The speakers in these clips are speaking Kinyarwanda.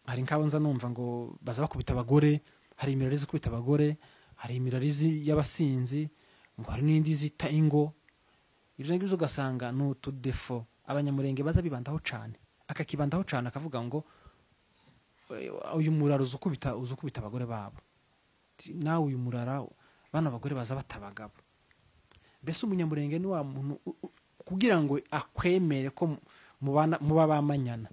hari nkabonza numva ngo baza bakubita abagore, hari imirari zo kubita abagore, hari imirari y'abasinzi, ngo hari n'indi zita ingo. Ibyo ngibyo ugasanga n'utudefo abanyamurenge baza bibandaho cyane, akakibandaho cyane akavuga ngo uyu muraro uzukubita abagore babo, nawe uyu murara bana abagore baza batabagabo. Mbese umunyamurenge ni wa muntu kugira ngo akwemere ko muba bamanyana,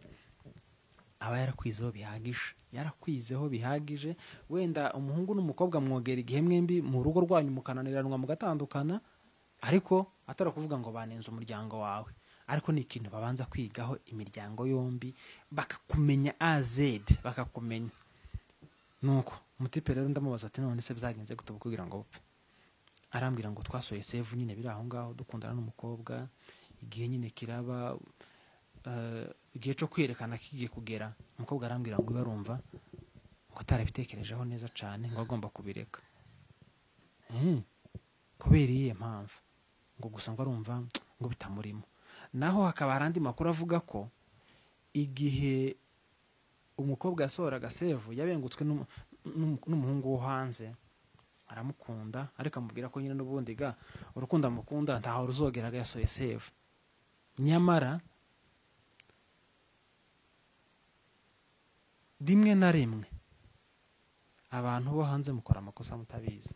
aba yarakwizeho bihagije. Wenda umuhungu n'umukobwa mwogera igihe mwembi mu rugo rwanyu mukananiranwa mugatandukana, ariko atari kuvuga ngo banenze umuryango wawe, ariko ni ikintu babanza kwigaho imiryango yombi, bakakumenya AZ, bakakumenya. Nuko umutipe rero ndamubaza ati none se byagenze gute kugira ngo upfe? Arambwira ngo twasoye save nyine biri aho ngaho dukundana n'umukobwa, igihe nyine kiraba igihe cyo kwerekana kigiye kugera, umukobwa arambwira ngo barumva ngo atarabitekerejeho neza cyane, ngo agomba kubireka. Kubera iyihe mpamvu? Ngo gusa ngo arumva ngo bitamurimo. Naho hakaba harandi makuru avuga ko igihe umukobwa yasohoraga save yabengutswe n'umuhungu wo hanze, aramukunda ariko amubwira ko nyine n'ubundi ga urukundo amukunda ntaho ruzogeraga yasoye save. Nyamara rimwe na rimwe abantu bo hanze mukora amakosa mutabizi.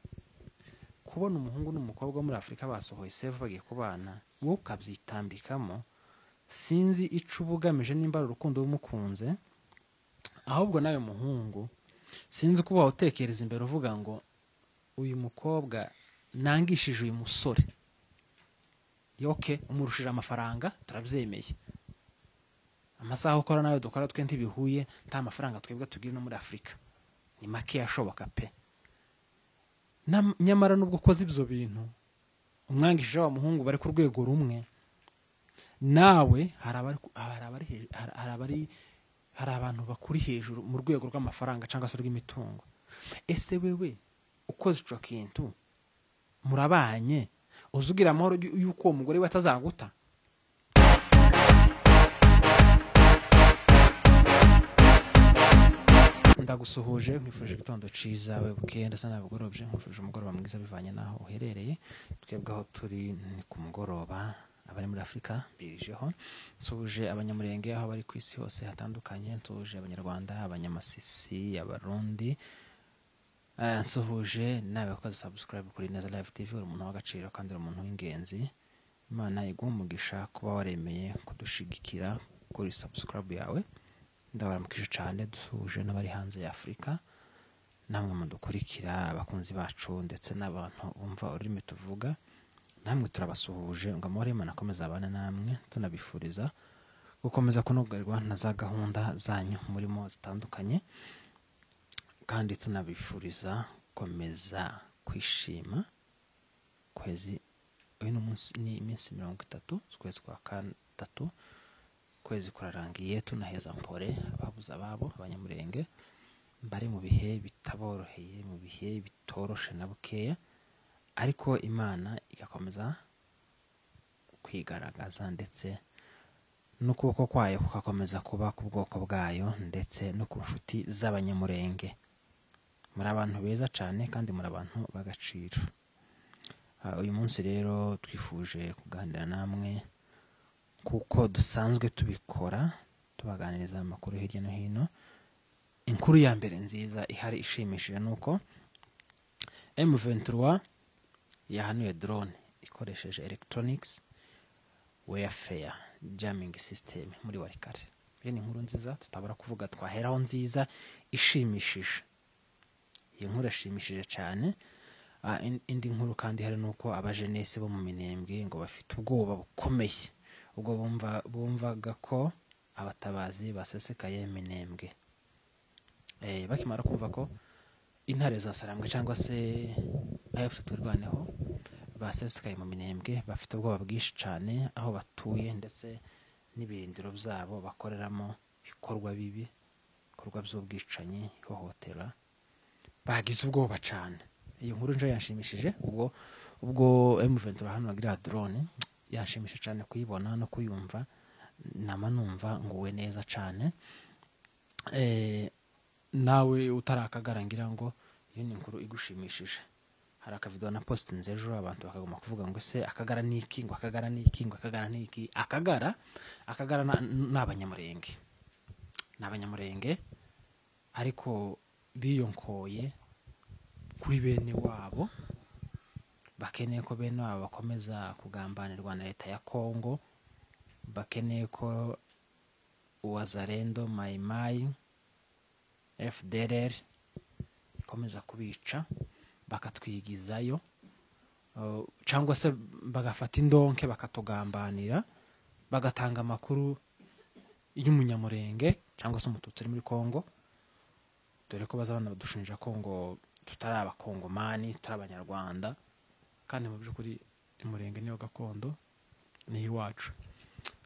Kubona umuhungu n'umukobwa muri Afrika basohoye save bagiye kubana, wowe ukabyitambikamo, sinzi ico ubugamije nimba urukundo rumukunze, ahubwo nawe muhungu sinzi kuba utekereza imbere uvuga ngo uyu mukobwa nangishije uyu musore, yoke umurushije amafaranga turabyemeye, amasaha ukora nawe dukora twe ntibihuye, nta mafaranga twebwe tugira no muri Afrika ni make yashoboka pe. Nyamara nubwo ukoze ibyo bintu umwangishije wa muhungu bari ku rwego rumwe, nawe hari abantu bakuri hejuru mu rwego rw'amafaranga cyangwa se rw'imitungo. Ese wewe ukoze ico kintu murabanye, uzugira amahoro yuko uwo mugore we atazaguta? Ndagusuhuje nkwifurije igitondo ciza, we bukeye ndetse nabugorobye, nkwifurije umugoroba mwiza bivanye naho uherereye. Twebwe aho turi ni ku mugoroba, abari muri Afrika birijeho. Nsuje abanyamurenge aho bari ku isi hose hatandukanye, nsuje abanyarwanda, abanyamasisi, abarundi, nsuhuje nawe wakoze subscribe kuri Neza Live TV, uri umuntu w'agaciro kandi uri umuntu w'ingenzi. Imana iguhe umugisha kuba waremeye kudushigikira kuri subscribe yawe. Ndabaramukije cyane, dusuhuje n'abari hanze ya Afrika, namwe mudukurikira abakunzi bacu ndetse n'abantu bumva ururimi tuvuga, namwe turabasuhuje ngo amahoro y'Imana akomeze abane namwe, tunabifuriza gukomeza kunogerwa na za gahunda zanyu murimo zitandukanye, kandi tunabifuriza gukomeza kwishima. Kwezi uyu munsi ni iminsi 30 z'ukwezi kwa gatatu, kwezi kurarangiye, tunaheza mpore ababuze ababo, abanyamurenge bari mu bihe bitaboroheye, mu bihe bitoroshe na bukeya, ariko Imana igakomeza kwigaragaza ndetse n'ukuboko kwayo kugakomeza kuba ku bwoko bwayo ndetse no ku nshuti z'abanyamurenge. Muri abantu beza cyane kandi muri abantu b'agaciro. Uyu munsi rero twifuje kuganira namwe kuko dusanzwe tubikora, tubaganiriza amakuru hirya no hino. Inkuru ya mbere nziza ihari ishimishije nuko M23 yahanuye drone ikoresheje electronics warfare jamming system muri Warikare. Iyo ni inkuru nziza tutabura kuvuga, twaheraho nziza ishimishije. Iyo nkuru ishimishije cyane. Indi nkuru kandi hari nuko abajenesi bo mu Minembwe ngo bafite ubwoba bukomeye, ubwo bumvaga ko abatabazi basesekaye Minembwe. Bakimara kumva ko intare za Sarambwe cyangwa se AFC turwaneho basesekaye mu Minembwe, bafite ubwoba bwinshi cyane aho batuye ndetse n'ibirindiro byabo bakoreramo bikorwa bibi, bikorwa by'ubwicanyi, ihohotera. Bagize ubwoba cyane. Iyo nkuru nje yanshimishije, ubwo M23 hano bagira drone yanshimishije cyane kuyibona no kuyumva, nama numva nguwe neza cyane. nawe utarakagara ngira ngo iyo ni inkuru igushimishije. Hari akavido na post nzejo abantu bakaguma kuvuga ngo se akagara niki ngo akagara niki ngo akagara niki. Akagara n'abanyamurenge ariko biyonkoye kuri bene wabo, bakeneye ko bene wabo bakomeza kugambanirwa na leta ya Kongo, bakeneye ko Wazalendo, Maimai, FDLR ikomeza kubica bakatwigizayo, cyangwa se bagafata indonke bakatugambanira, bagatanga amakuru y'umunyamurenge cyangwa se umututsi uri muri Kongo, dore ko bazabana badushinja ko ngo tutari abakongomani, tutari abanyarwanda, kandi mu by'ukuri umurenge niyo gakondo, ni iwacu.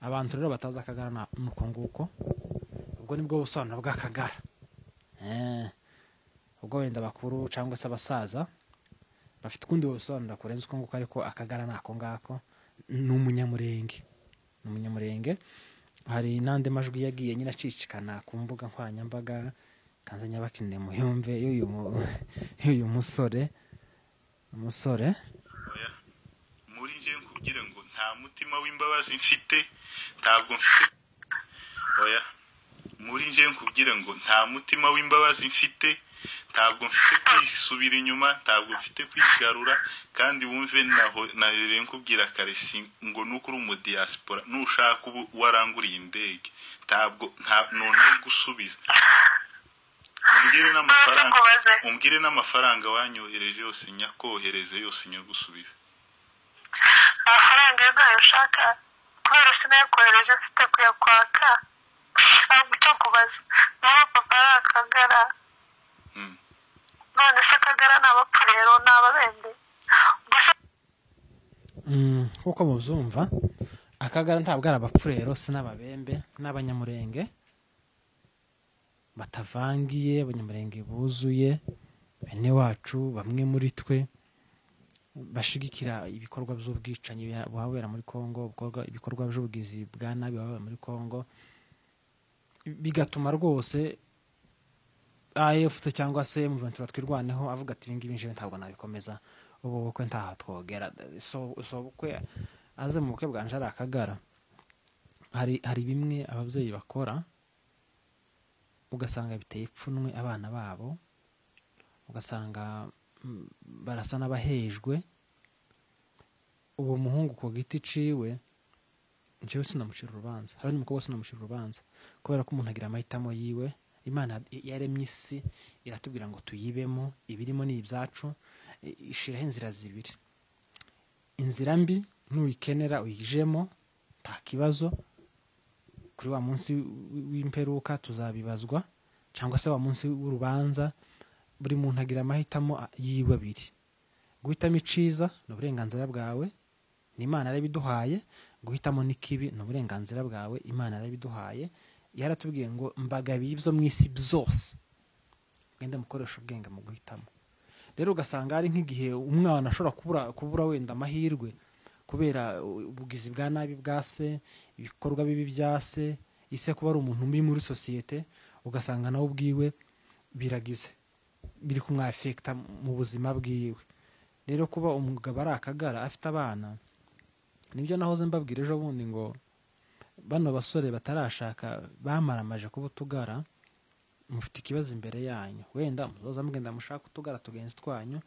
Abantu rero batazi akagara nuko nguko, ubwo nibwo busobanuro bw'akagara. Ubwo wenda bakuru cyangwa se abasaza bafite ukundi busobanuro kurenza uko nguko, ariko akagara nako ngako ni umunyamurenge. Hari n'andi majwi yagiye nyine acicikana ku mbuga nkoranyambaga, kanze nyabakine muyumve y'uyu musore. Muri nje kugira ngo nta mutima w'imbabazi mfite, ntabwo mfite. Muri nje kugira ngo nta mutima w'imbabazi mfite, ntabwo mfite kwisubira inyuma, ntabwo mfite kwigarura, kandi wumve nahere nkubwira karesi ngo nukuri mu diaspora nushaka ubu waranguriye indege, ntabwo none gusubiza. Umbwire n'amafaranga wanyohereje yose nyakohereze yose nyagusubiza. Amafaranga yayo ushaka kubera sinayakohereje afite kuyakwaka, ntabwo cyo kubaza niba papa ari akagara. None se akagara n'abapfurero n'ababembe gusa. Kuko mubyumva akagara ntabwo ari abapfurero, si n'ababembe, n'abanyamurenge batavangiye, abanyamurenge buzuye, bene wacu, bamwe muri twe bashigikira ibikorwa by'ubwicanyi babera muri Kongo, ibikorwa by'ubugizi bwa nabi babera muri Kongo, bigatuma rwose AFC cyangwa se M23 twirwaneho avuga ati ibingibi nje ntabwo nabikomeza, ubu bukwe ntaha twogera. So bukwe aze mu bukwe bwanje ari akagara. Hari bimwe ababyeyi bakora ugasanga biteye ipfunwe abana babo, ugasanga barasa n'abahejwe. Uwo muhungu ku giti ciwe njyewe sinamucira urubanza, habe n'umukobwa sinamucira urubanza, kubera ko umuntu agira amahitamo yiwe. Imana yaremye isi iratubwira ngo tuyibemo, ibirimo ni ibyacu, ishiraho inzira zibiri. Inzira mbi nuyikenera uyijemo nta kibazo, kuri wa munsi w'imperuka tuzabibazwa, cyangwa se wa munsi w'urubanza. Buri muntu agira amahitamo yiwe abiri. Guhitamo iciza ni uburenganzira bwawe, ni Imana yarabiduhaye. Guhitamo n'ikibi ni uburenganzira bwawe, Imana yarabiduhaye. Yaratubwiye ngo mbagabiye ibyo mu isi byose, mwende mukoresha ubwenge mu guhitamo. Rero ugasanga ari nk'igihe umwana ashobora kubura wenda amahirwe kubera ubugizi bwa nabi bwa se, ibikorwa bibi bya se, ise kuba ari umuntu muri sosiyete, ugasanga nawe ubwiwe biragize, biri kumwafekta mu buzima bwiwe. Rero kuba umugabo ari akagara afite abana, nibyo nahoze mbabwira ejo bundi ngo bano basore batarashaka bamaramaje kuba utugara, mufite ikibazo imbere yanyu. Wenda muzoza mugenda mushaka utugara tugenzi twanyu,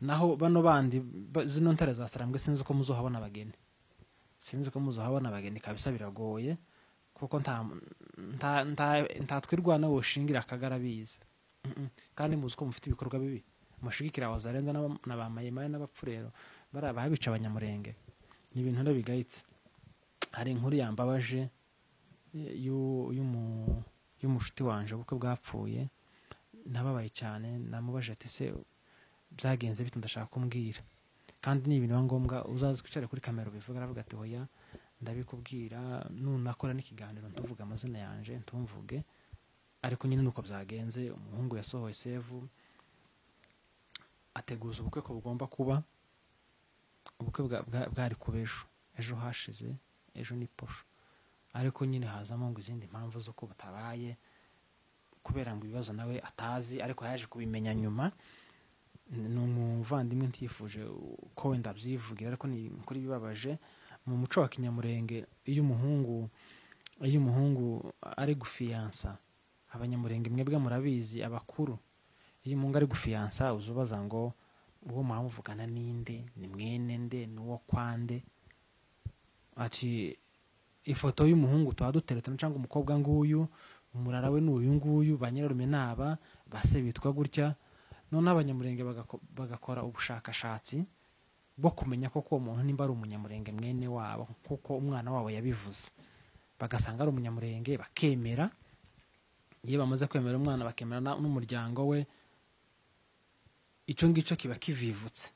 naho bano bandi zino ntare za Sarambwe sinzi ko muzohabona abageni, kabisa biragoye, kuko nta twirwana woshingira akagara biza. Kandi muzi ko mufite ibikorwa bibi, mushigikira Wazalendo na ba Maimai n'abapfurero barabica abanyamurenge. Ni ibintu rero bigayitse. Hari inkuru yambabaje y'umushuti wanje ubukwe bwapfuye, nababaye cyane. Namubaje ati se byagenze bite, ndashaka kumbwira, kandi ni ibintu ngombwa uzaza kwicare kuri kamera ubivuga. Aravuga ati hoya ndabikubwira, nunakora n'ikiganiro ntuvuga amazina yanje ntumvuge, ariko nyine nuko byagenze. Umuhungu yasohoye save, ateguza ubukwe ko bugomba kuba. Ubukwe bwari kuba ejo hashize, ejo ni posho, ariko nyine hazamo ngo izindi mpamvu zo ko butabaye. kubera ngo ibibazo nawe atazi ariko yaje kubimenya nyuma. Ni umuvandimwe ntifuje ko wenda byivugira ariko ni kuri bibabaje mu muco wa kinyamurenge. Iyo umuhungu ari gufiyansa, abanyamurenge mwebwe murabizi abakuru, iyo umuhungu ari gufiyansa uzubaza ngo uwo mwamuvugana ninde, ni mwene nde, ni uwo kwande. Ati ifoto y'umuhungu tuba duteretana cyangwa umukobwa nguyu, umurara we n'uyu nguyu, ba nyirarume naba, base bitwa gutya. None abanyamurenge bagakora ubushakashatsi bwo kumenya koko uwo muntu nimba ari umunyamurenge mwene wabo kuko umwana wabo yabivuze, bagasanga ari umunyamurenge bakemera. Iyo bamaze kwemera umwana bakemera n'umuryango we, icyo ngicyo kiba kivivutse.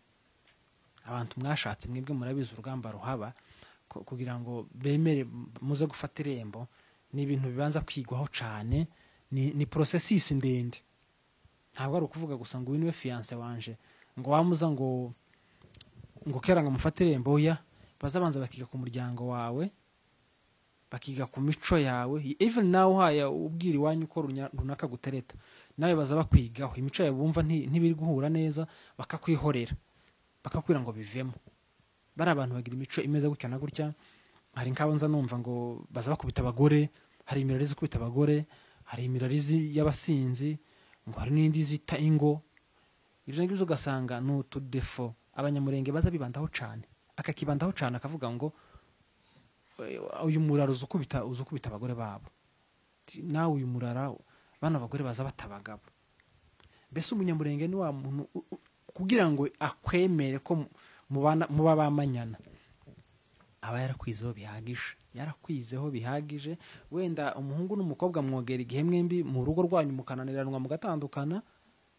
Abantu mwashatse mwebwe murabizi urugamba ruhaba kugira ngo bemere muze gufata irembo, ni ibintu bibanza kwigwaho cyane, ni processus ndende. Ntabwo ari ukuvuga gusa ngo uyu niwe fiance wanje ngo wamuza ngo kera ngo mufate irembo. Oya, bazabanza bakiga ku muryango wawe, bakiga ku mico yawe. Even nawe haya ubwira iwanyu ko runaka gutereta, nawe baza bakwigaho imico yawe, bumva ntibiri guhura neza bakakwihorera, bakakwira ngo bivemo. Bari abantu bagira imico imeze gutya na gutya. Hari nk'abo nza numva ngo baza bakubita abagore, hari imirarizi kubita abagore, hari imirarizi y'abasinzi, ngo hari n'indi zita ingo. Ibyo ngibyo ugasanga ni utudefo abanyamurenge baza bibandaho cyane, akakibandaho cyane akavuga ngo uyu murara uzukubita abagore babo, nawe uyu murara bano abagore baza batabagabo. Mbese umunyamurenge ni wa muntu kugira ngo akwemere ko muba bamanyana, aba yarakwizeho bihagije. Wenda umuhungu n'umukobwa mwogera igihe mwembi mu rugo rwanyu mukananiranwa mugatandukana,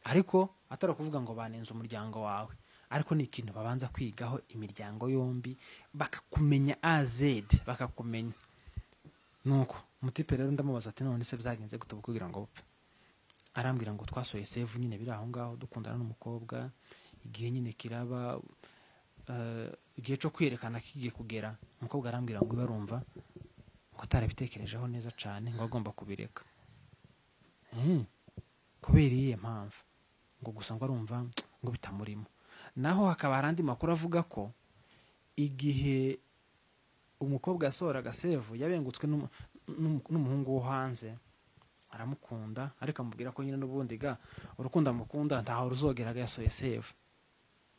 ariko atari kuvuga ngo banenze umuryango wawe. Ariko ni ikintu babanza kwigaho imiryango yombi, bakakumenya AZ, bakakumenya. Nuko mutipe rero ndamubaza ati none se byagenze gute kugira ngo upfe? Arambwira ngo twasoye save nyine biri aho ngaho dukundana n'umukobwa, igihe nyine kiraba igihe cyo kwerekana kigiye kugera. Umukobwa arambwira ngo barumva ngo atarabitekerejeho neza cyane, ngo agomba kubireka. Kubera iyihe mpamvu? Ngo gusa ngo arumva ngo bitamurimo. Naho hakaba harandi makuru avuga ko igihe umukobwa yasohoraga save yabengutswe n'umuhungu wo hanze, aramukunda ariko amubwira ko nyine n'ubundi ga urukundo amukunda ntaho ruzogeraga yasohoye save.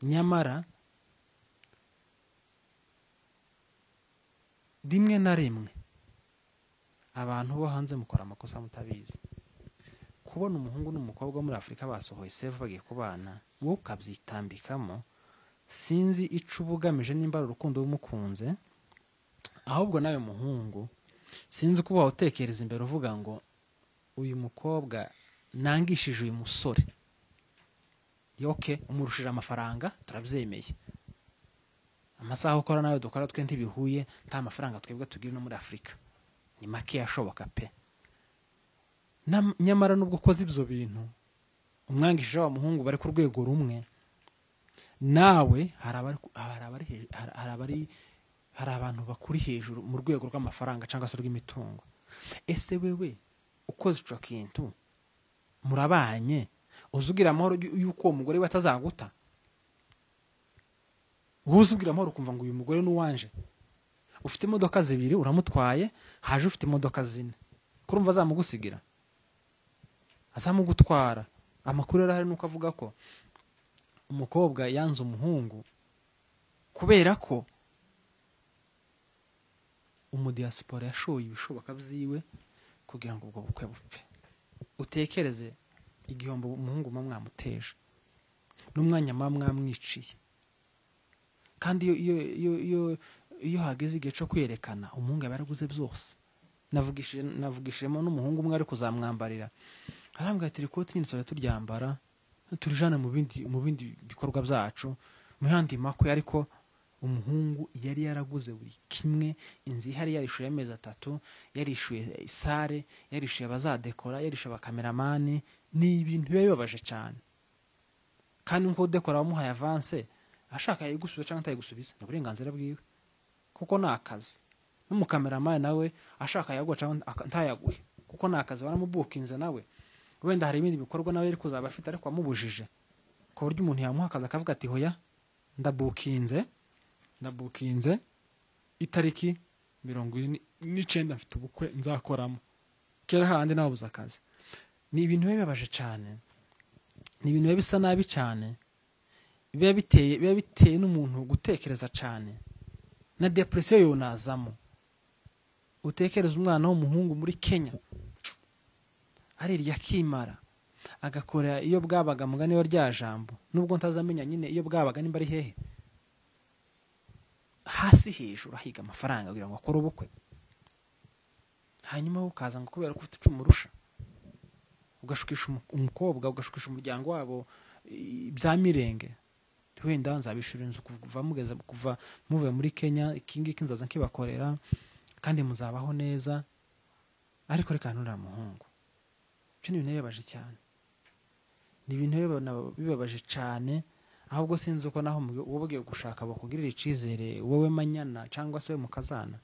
Nyamara rimwe na rimwe abantu bo hanze mukora amakosa mutabizi. Kubona umuhungu n'umukobwa muri Afurika basohoye save bagiye kubana, wowe ukabyitambikamo, sinzi ico ubugamije nimba ari urukundo rumukunze. Ahubwo nawe muhungu sinzi kuba wawutekereza imbere uvuga ngo uyu mukobwa nangishije uyu musore, yoke umurushije amafaranga turabyemeye, amasaha ukora nawe dukora twe ntibihuye, nta mafaranga twebwe tugira no muri Afurika, ni make yashoboka pe. Nyamara nubwo ukoze ibyo bintu umwangishije wa muhungu bari ku rwego rumwe nawe, hari abantu bakuri hejuru mu rwego rw'amafaranga cyangwa se rw'imitungo. Ese wewe ukoze ico kintu murabanye, uzugira amahoro yuko uwo mugore we atazaguta? Uzugira amahoro kumva ngo uyu mugore n'uwanje, ufite imodoka 2 uramutwaye, haje ufite imodoka 4, kurumva azamugusigira? Azamugutwara. Amakuru yarahari nuko avuga ko umukobwa yanze umuhungu kubera ko umudiaspora yashoye ibishoboka byiwe kugira ngo ubwo bukwe bupfe. Utekereze igihombo umuhungu mwamuteje n'umwanya mwamwiciye. Kandi iyo hageze igihe cyo kwerekana, umuhungu yaraguze byose. Navugishemo n'umuhungu umwe ari kuzamwambarira, arambwira ati rikoti nyine tuzajya turyambara turijana mu bindi bikorwa byacu mu yandi makwe. Ariko umuhungu yari yaraguze buri kimwe, inzu ihari yarishuye amezi 3, yarishuye sare, yarishuye abazadekora, yarishuye abakameramani. Ni ibintu bibabaje cyane. Kandi nko dekora wamuhaye avance, ashaka yigusubiza cyangwa atayigusubiza ni uburenganzira bwiwe, kuko ni akazi. N'umukameramani nawe ashaka yaguha cyangwa ntayaguhe kuko ni akazi, waramubukinze nawe wenda hari ibindi bikorwa nawe ari kuzaba afite ariko amubujije ku buryo umuntu yamuha akazi akavuga ati hoya ndabukinze itariki 29 mfite ubukwe nzakoramo kera handi nabuze akazi. Ni ibintu bibabaje cyane, ni ibintu bisa nabi cyane, biba biteye n'umuntu gutekereza cyane, na depression yonazamo. Utekereza umwana w'umuhungu muri Kenya arirya kimara agakora iyo bwabaga mugani wa rya jambo, nubwo ntazamenya nyine iyo bwabaga nimba ari hehe, hasi hejuru ahiga amafaranga kugira ngo akore ubukwe, hanyuma ukaza ngo kubera ko ufite icumu rusha ugashukisha umukobwa, ugashukisha umuryango wabo bya mirenge. Wenda nzabishura inzu kuva muvuye muri Kenya, ikingiki nzaza nkibakorera kandi muzabaho neza, ariko reka ntura muhungu. Cyo ni ibintu bibabaje cyane, ni ibintu bibabaje cyane. Ahubwo sinzi uko naho ubugiye gushaka bakugirira icizere wowe manyana cyangwa se we mukazana,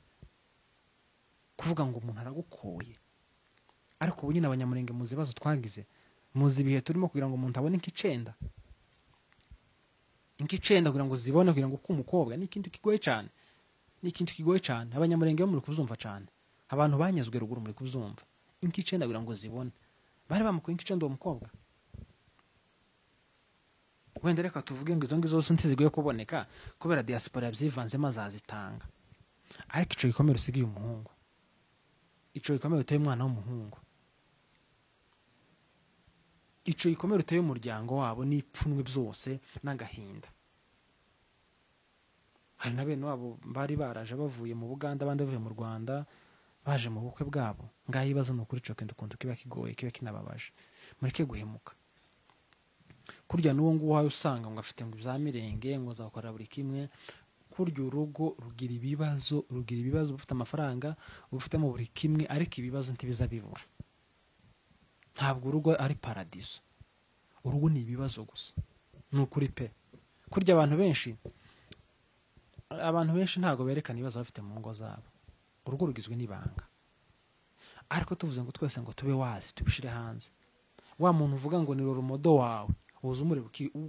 kuvuga ngo umuntu aragukoye. Ariko ubu nyine abanyamurenge muzi bazo twagize, muzi ibihe turimo kugira ngo umuntu abone nk'icenda kugira ngo zibone, kugira ngo umukobwa ni ikintu kigoye cyane, abanyamurenge bo muri kuzumva cyane, abantu banyazwe ruguru muri kuzumva nk'icenda kugira ngo zibone. Bari bamukoye nk'icenda uwo mukobwa. Wenda reka tuvuge ngo izo ngizo zose ntizigoye kuboneka kubera diaspora yabyivanzemo azazitanga, ariko ico gikomere usigiye umuhungu, ico gikomere uteye umwana w'umuhungu, ico gikomere uteye umuryango wabo n'ipfunwe byose n'agahinda. Hari na bene wabo bari baraje bavuye mu Buganda, abandi bavuye mu Rwanda baje mu bukwe bwabo. Ngaho ibibazo ni ukuri coke ndukuntu kiba kigoye, kiba kinababaje. Mureke guhemuka. Kurya n'uwo nguwo wawe usanga ngo afite ngo bya mirenge ngo zakora buri kimwe. Kurya urugo rugira ibibazo, ufite amafaranga ufite mu buri kimwe, ariko ibibazo ntibiza bibura. Ntabwo urugo ari paradiso, urugo ni ibibazo gusa. Ni ukuri pe. Kurya abantu benshi ntabwo berekana ibibazo bafite mu ngo zabo. Urugo rugizwe n'ibanga, ariko tuvuze ngo twese ngo tube wazi tubishire hanze. Wa muntu uvuga ngo ni rumodo wawe uza umure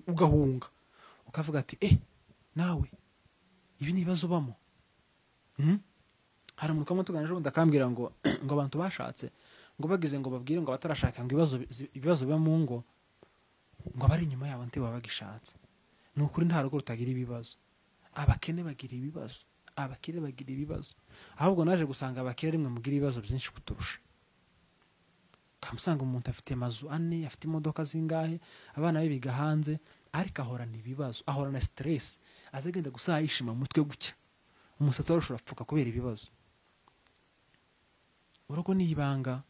ugahunga ukavuga ati nawe ibi ni ibibazo bamo. Hari umuntu kamwe tuganije ubundi akambwira ngo abantu bashatse ngo bagize ngo babwire ngo abatarashaka ngo ibibazo biba mu ngo ngo abari inyuma yabo nti baba bagishatse. Ni ukuri nta rugo rutagira ibibazo. Abakene bagira ibibazo, abakire bagira ibibazo. Ahubwo naje gusanga abakire rimwe mugira ibibazo byinshi kuturusha. Kamusanga umuntu afite amazu 4, afite imodoka zingahe, abana be biga hanze, ariko ahorana ibibazo, ahorana stress, azagenda gusa yishima mutwe gucya, umusatsi warushura apfuka kubera ibibazo. Urugo ni ibanga,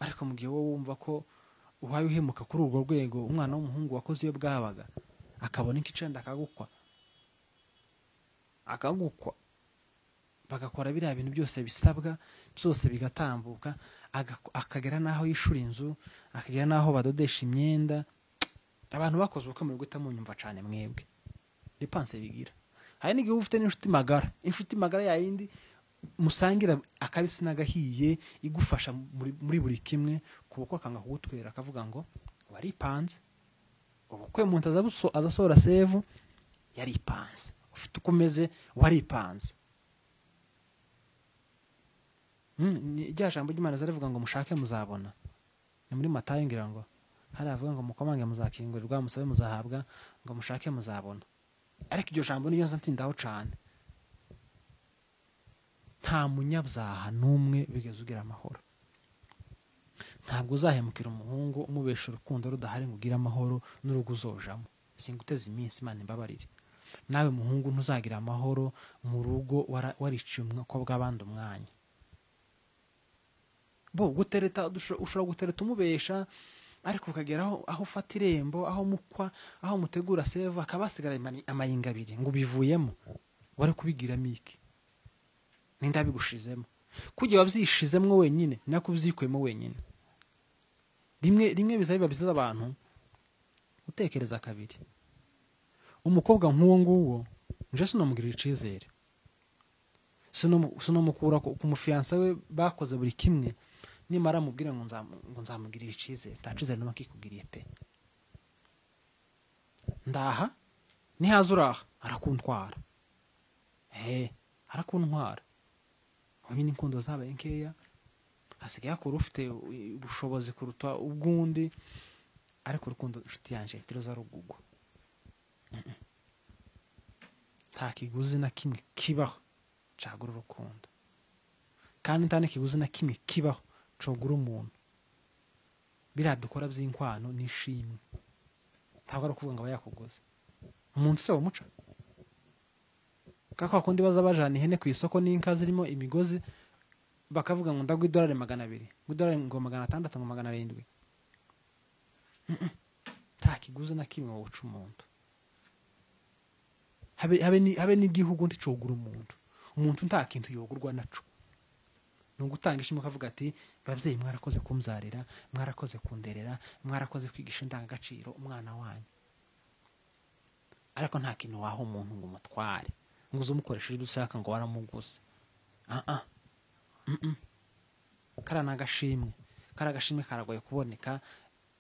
ariko mu gihe wowe wumva ko uhaye uhemuka kuri urwo rwego, umwana w'umuhungu wakoze iyo bwabaga akabona ikicenda akagukwa bagakora biriya bintu byose bisabwa, byose bigatambuka, akagera naho yishura inzu, akagera naho badodesha imyenda. Abantu bakoze ubukwe muri guta munyumva cyane mwebwe depanse bigira. Hari n'igihe ufite n'inshuti magara yayindi musangira akabisi n'agahiye, igufasha muri buri kimwe, kubukwa akanga kugutwera akavuga ngo waripanze. Ubukwe umuntu azasohora save yaripanze, ufite ukomeze waripanze. Rya jambo ry'Imana zarivuga ngo mushake muzabona. Ni muri Matayo ngira ngo hari avuga ngo mukomange muzakingurirwa, musabe muzahabwa, ngo mushake muzabona. Ariko iryo jambo niyo ntindaho cyane. Nta munyabyaha n'umwe bigeze ugira amahoro. Ntabwo uzahemukira umuhungu umubesha urukundo rudahari ngo ugire amahoro n'urugo uzojamo. Singuteze iminsi Imana imbabarire. Nawe muhungu ntuzagira amahoro mu rugo wariciye umukobwa abandi umwanya. Gutereta ushobora gutereta umubesha, ariko ukagera aho ufata irembo, aho mukwa, aho mutegura save, akabasigara amayinga 2 ngo bivuyemo. Wari kubigira miki ninda bigushizemo, kujye wabyishizemo wenyine nako byikwemo wenyine. Rimwe bizabiba bizaza abantu utekereza kabiri. Umukobwa nk'uwo nguwo nje sinomugirira icizere, sinomukura ku mufiansa we bakoze buri kimwe, nimara mubwire ngo nzamugirira icizere ntacizere numa kikugiriye pe ndaha nihaza uraha arakuntwara arakuntwara nyine inkundo zabaye nkeya hasigaye akora ufite ubushobozi kuruta ubwundi ariko urukundo inshuti yanje tiroza rugugwa nta kiguzi na kimwe kibaho cagura urukundo kandi nta n'ikiguzi na kimwe kibaho cogura umuntu biriya dukora by'inkwano n'ishimwe ntabwo ari ukuvuga ngo aba yakuguze umuntu se wamuca kaka kundi baza bajana ihene ku isoko n'inka zirimo imigozi bakavuga ngo ndagwa $200 $200 ngo 600 ngo 700 nta kiguzi na kimwe woca umuntu habe n'igihugu nticogura umuntu nta kintu yogurwa naco nungutanga ishimo kavuga ati babyeyi mwarakoze kumzarira mwarakoze kunderera mwarakoze kwigisha indangagaciro umwana wanyu ariko nta kintu waho umuntu ngo mutware nguzo umukoresheje dusaka ngo waramuguze karagashimwe karagoye kuboneka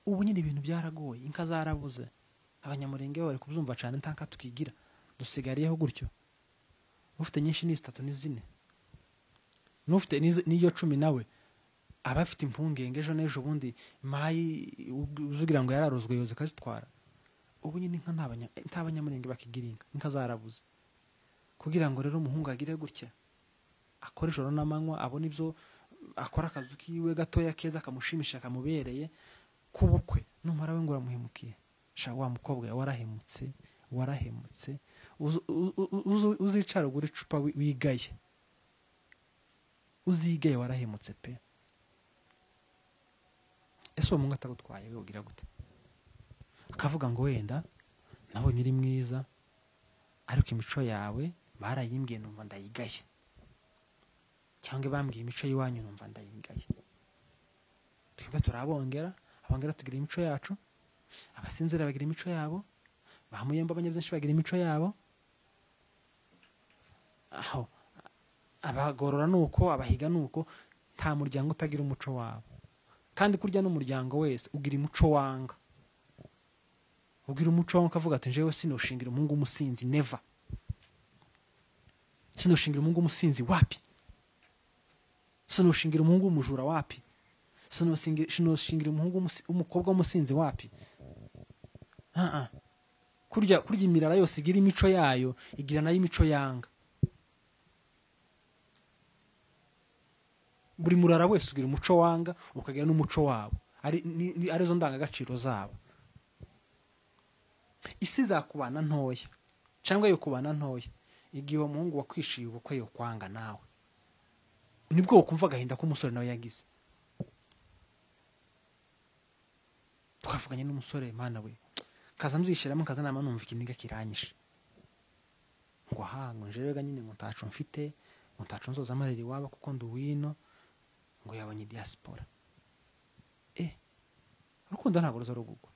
ubu nyine ibintu byaragoye inka zarabuze abanyamurenge bari kubyumva cyane ntanka tukigira dusigariyeho gutyo ufite nyinshi ni 3 ni 4 nufite niyo 10 nawe abafite impungenge ejo nejo bundi mayi uzugira ngo yararozwe yoze kazitwara ubu nyine inka ntabanyamurenge bakigira inka zarabuze kugira ngo rero umuhungu agire gutya akora ijoro n'amanywa abona ibyo akora akazi kiwe gatoya keza kamushimisha kamubereye kubukwe numara we ngo uramuhemukiye sha wa mukobwa warahemutse uzicara gure icupa wigaye uzigaye warahemutse pe ese uwo mungu atagutwaye we ugira gute akavuga ngo wenda nawe nyiri mwiza ariko imico yawe barayimbwiye numva ndayigaye cyangwa bambwiye imico yiwanyu numva ndayigaye twebwe turabongera abongera tugira imico yacu abasinzira bagira imico yabo bamuyemba abanyabyinshi bagira imico yabo aho abagorora nuko abahiga nuko nta muryango utagira umuco wabo kandi kurya n'umuryango wese ugira umuco wanga ugira umuco wanga kavuga ati jewe sinoshingira umuhungu umusinzi never sinoshingira umuhungu umusinzi wapi sinoshingira umuhungu umujura wapi sinoshingira umuhungu umukobwa w'umusinzi wapi kurya imirara yose igira imico yayo igira nayo imico yanga buri murara wese ugira umuco wanga ukagira n'umuco wabo arizo ndangagaciro zabo isi zakubana ntoya cyangwa yo kubana ntoya igihe uwo muhungu wakwishiye ubukwe yo kwanga nawe nibwo ukumva agahinda k'umusore nawe yagize twavuganye n'umusore mana we kaza mzishiramo kaza nama numva ikiniga kiranyishe ngo ngo njewega nyine ngo ntacu mfite ngo ntacu nzoza amariri waba kuko nduwino ngo yabanye diaspora urukundo ntabwo ruza rugugwa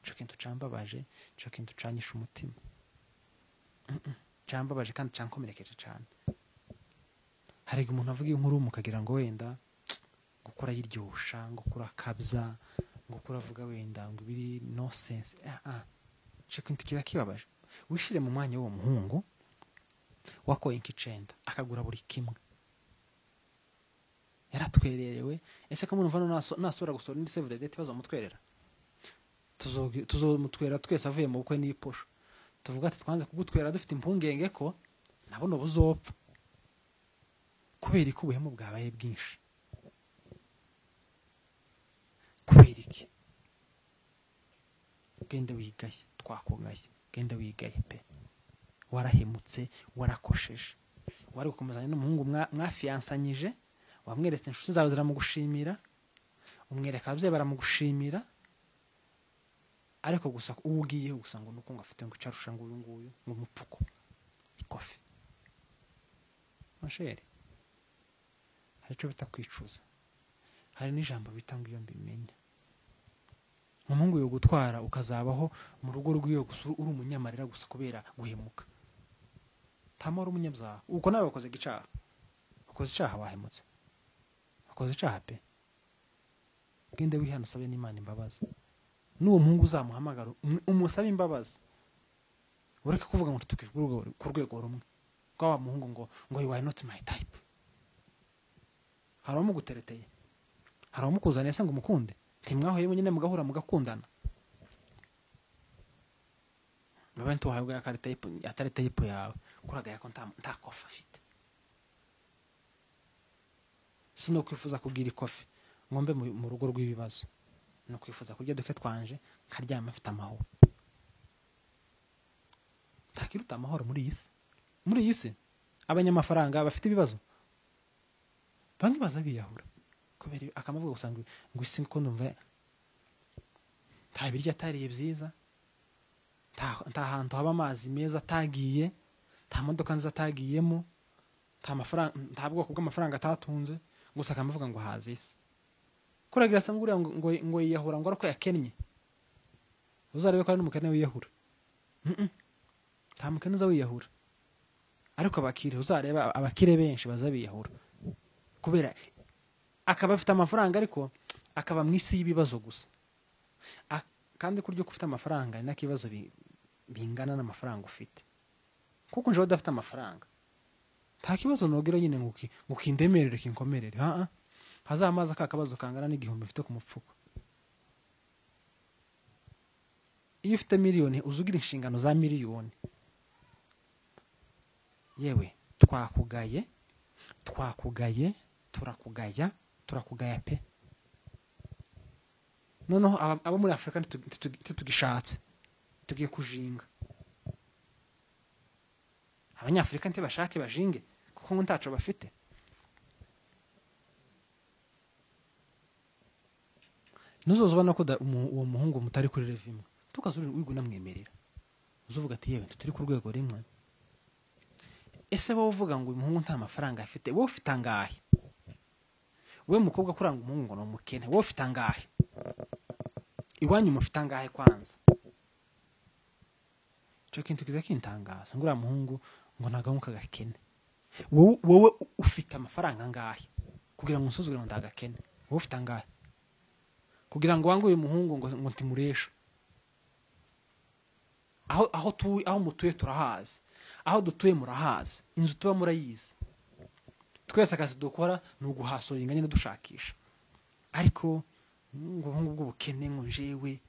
cyo kintu cambabaje cyo kintu canyisha umutima cambabaje kandi cankomerekeje cyane hari umuntu avuga inkuru mukagira ngo wenda gukora yiryosha ngo kura kabza ngo kuravuga wenda ngo biri no sense cyo kintu kiba kibabaje wishire mu mwanya w'uwo muhungu wakoye inkicenda akagura buri kimwe yaratwererewe ese ko munumva nasura gusora indi save the date bazamutwerera tuzomutwera twese avuye mu bukwe n'iposho tuvuga ati twanze kugutwera dufite impungenge ko nabone buzopfa kubera iki ubuhemu bwabaye bwinshi kubera iki genda wigaye twakugaye genda wigaye pe warahemutse warakosheje wari gukomezanya n'umuhungu mwafiansanyije wamweretse inshuti zawe ziramugushimira umwereka abavyeyi baramugushimira ariko gusa ugiye gusa ngo nuko ngafite ngo carusha ngo uyu nguyu ngo mupfuko ikofi masheri hari cyo bita kwicuza hari n'ijambo bita ngo iyo mbimenya umuhungu yo gutwara ukazabaho mu rugo rw'iyo gusa uri umunyamarira gusa kubera guhemuka tamora umunyabyaha uko nawe wakoze gicaha ukoze icaha wahemutse akoze icaha pe gende wihana usabe n'Imana imbabazi n'uwo muhungu uzamuhamagara umusabe imbabazi ureke kuvuga ngo tukijwe ku rwego rumwe kwa muhungu ngo you are not my type haramu gutereteye haramu kuzana se ngo umukunde ntimwahoye nyine mugahura mugakundana abantu wahabwa ya type atari type yawe kuraga yako nta kofa afite sino kwifuza kugira ikofi ngombe mu rugo rw'ibibazo no kwifuza kurya duke twanje karyama afite amahoro takiruta amahoro muri iyi si abanyamafaranga bafite ibibazo bangi baza biyahura kubera akamavuga gusanga ngo isi ko ndumva nta birya atariye byiza nta hantu haba amazi meza atagiye nta modoka nziza atagiyemo nta mafaranga nta bwoko bw'amafaranga atatunze gusa akamavuga ngo hazi isi kuragira se ngo yiyahura ngo ariko yakennye uzarebe ko ari n'umukene wiyahura nta mukene uza wiyahura ariko abakire uzareba abakire benshi baza biyahura kubera akaba afite amafaranga ariko akaba mu isi y'ibibazo gusa kandi kuryo ufite amafaranga ni nakibazo bingana n'amafaranga ufite kuko nje udafite amafaranga nta kibazo nogira nyine ngukindemerere kinkomerere hazamaza akabazo kangana n'igihumbi mfite ku mupfuko iyo ufite miliyoni uzugira inshingano za miliyoni yewe twakugaya turakugaya pe noneho abo muri Afrika tugishatse tugiye kujinga abanyafrika ntibashake bajinge kuko ngo ntaco bafite nuzozobana ko uwo muhungu mutari kuri revimwe tukazurira wiguna mwemerera uzuvuga ati yewe turi ku rwego rimwe ese bo uvuga ngo uyu muhungu nta mafaranga afite wowe ufite angahe we mukobwa kuranga umuhungu ngo no mukene wowe ufite angahe iwanyu mufite angahe kwanza cyo kintu kiza kintangaza ngura muhungu ngo nagamuka gakene wowe ufite amafaranga angahe kugira ngo nsuzugure ngo ndagakene wowe ufite angahe kugira ngo wangu uyu muhungu ngo ntimuresha aho mutuye turahazi aho dutuye murahazi inzu tuba murayizi twese akazi dukora ni uguhasoringa nyine dushakisha ariko ngo ubuhungu bw'ubukene ngo njewe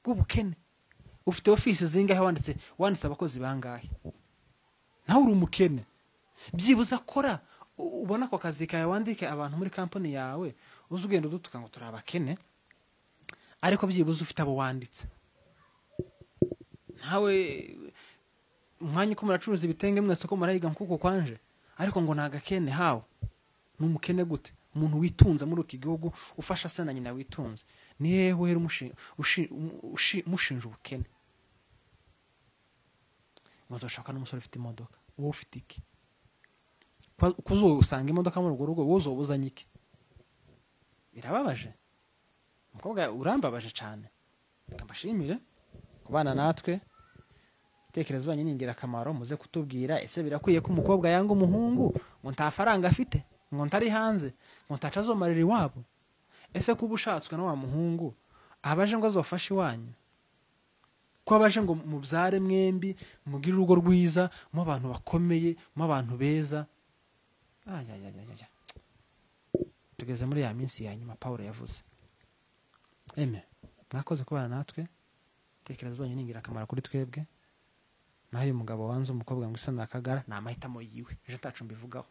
bw'ubukene ufite office zingahe wanditse abakozi bangahe nawe uri umukene byibuza akora ubona ko kazi kawe wandike abantu muri company yawe uzugenda dutuka ngo turabakene ariko byibuza ufite abo wanditse ntawe umwanya ko muracuruza ibitenge mwese ko murayiga nkuko kwanje ariko ngo nagakene hawo numukene gute umuntu witunza muri iki gihugu ufasha se na nyina witunze ni hehe mushinja ubukene muzoshaka n'umusore ufite imodoka wowe ufite iki kuzo usanga imodoka mu rugo wozo buzanye iki birababaje umukobwa urambabaje cyane ngambashimire kubana natwe tekereza banye ningira akamaro muze kutubwira ese birakwiye ko umukobwa yanga umuhungu ngo nta faranga afite ngo ntari hanze ngo ntacazomarira iwabo ese kuba ushatswe na wa muhungu abaje ngo azofashe iwanyu ko abaje ngo mubyare mwembi mugire urugo rwiza mu abantu bakomeye mu abantu beza tugeze muri ya minsi ya nyuma Paulo yavuze mwakoze kubana natwe tekereza banye ningira akamaro kuri twebwe naho uyu mugabo wanze umukobwa ngo isa nakagara na amahitamo yiwe ejo tacu mbivugaho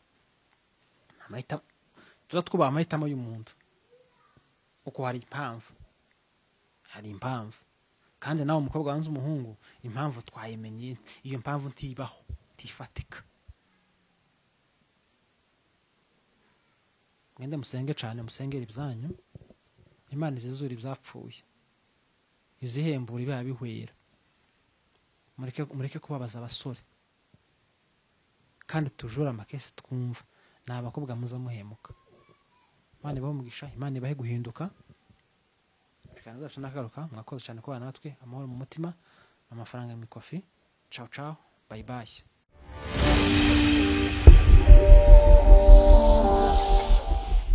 amahitamo twubaha amahitamo y'umuntu uko hari impamvu kandi nawe umukobwa wanze umuhungu impamvu twayimenye iyo mpamvu ntibaho tifatika mwende musenge cyane musengera ibyanyu Imana izizura ibyapfuye izihembura ibiba bihwera mureke kubabaza abasore kandi tujura amakesi twumva ni abakobwa muza muhemuka Imana ibahe umugisha Imana ibahe guhinduka kandi zacu nakagaruka mwakoze cyane kubana natwe amahoro mu mutima amafaranga mu ikofi ciao bye bye